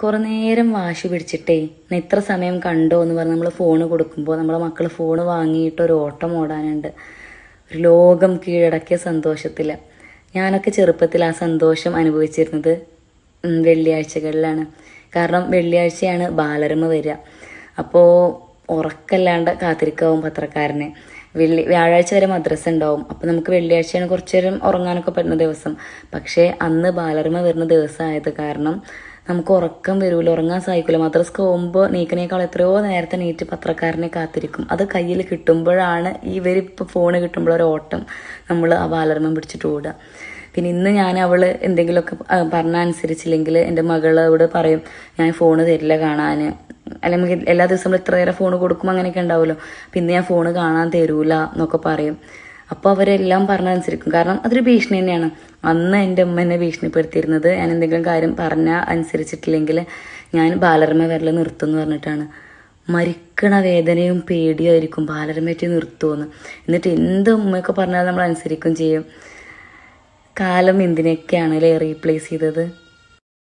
കുറേ നേരം വാശി പിടിച്ചിട്ടേ ഇത്ര സമയം കണ്ടോ എന്ന് പറഞ്ഞ് നമ്മൾ ഫോണ് കൊടുക്കുമ്പോൾ നമ്മളെ മക്കൾ ഫോണ് വാങ്ങിയിട്ട് ഒരു ഓട്ടം ഓടാനുണ്ട്. ഒരു ലോകം കീഴടക്കിയ സന്തോഷത്തിൽ. ഞാനൊക്കെ ചെറുപ്പത്തിൽ ആ സന്തോഷം അനുഭവിച്ചിരുന്നത് വെള്ളിയാഴ്ചകളിലാണ്. കാരണം വെള്ളിയാഴ്ചയാണ് ബാലരമ വരിക. അപ്പോൾ ഉറക്കല്ലാണ്ട് കാത്തിരിക്കാവും പത്രക്കാരനെ. വ്യാഴാഴ്ച വരെ മദ്രസ ഉണ്ടാവും. അപ്പോൾ നമുക്ക് വെള്ളിയാഴ്ചയാണ് കുറച്ചു നേരം ഉറങ്ങാനൊക്കെ പറ്റുന്ന ദിവസം. പക്ഷേ അന്ന് ബാലരമ വരുന്ന ദിവസമായത് കാരണം നമുക്ക് ഉറക്കം വരൂല, ഉറങ്ങാൻ സാധിക്കില്ല. മദ്രസക്ക് പോകുമ്പോൾ നീക്കണേക്കാൾ എത്രയോ നേരത്തെ നീറ്റ് പത്രക്കാരനെ കാത്തിരിക്കും. അത് കയ്യിൽ കിട്ടുമ്പോഴാണ് ഇവരിപ്പോൾ ഫോണ് കിട്ടുമ്പോഴൊരു ഓട്ടം നമ്മൾ ആ ബാലരമ പിടിച്ചിട്ട് ഓടുക. പിന്നെ ഇന്ന് ഞാൻ അവൾ എന്തെങ്കിലുമൊക്കെ പറഞ്ഞ അനുസരിച്ചില്ലെങ്കിൽ എൻ്റെ മകളോട് പറയും ഞാൻ ഫോണ് തരില്ല കാണാൻ, അല്ലെങ്കിൽ എല്ലാ ദിവസവും നമ്മൾ ഇത്ര നേരം ഫോണ് കൊടുക്കും അങ്ങനെയൊക്കെ ഉണ്ടാവുമല്ലോ. പിന്നെ ഞാൻ ഫോണ് കാണാൻ തരൂല എന്നൊക്കെ പറയും. അപ്പോൾ അവരെല്ലാം പറഞ്ഞനുസരിക്കും. കാരണം അതൊരു ഭീഷണി തന്നെയാണ്. അന്ന് എൻ്റെ അമ്മ എന്നെ ഭീഷണിപ്പെടുത്തിയിരുന്നത് ഞാൻ എന്തെങ്കിലും കാര്യം പറഞ്ഞാൽ അനുസരിച്ചിട്ടില്ലെങ്കിൽ ഞാൻ ബാലരമ വരൽ നിർത്തും എന്ന് പറഞ്ഞിട്ടാണ്. മരിക്കണ വേദനയും പേടിയായിരിക്കും ബാലരമയ്ക്ക് നിർത്തുമെന്ന്. എന്നിട്ട് എന്ത് ഉമ്മയൊക്കെ പറഞ്ഞാൽ നമ്മൾ അനുസരിക്കുകയും ചെയ്യും. കാലം എന്തിനൊക്കെയാണല്ലേ റീപ്ലേസ് ചെയ്തത്.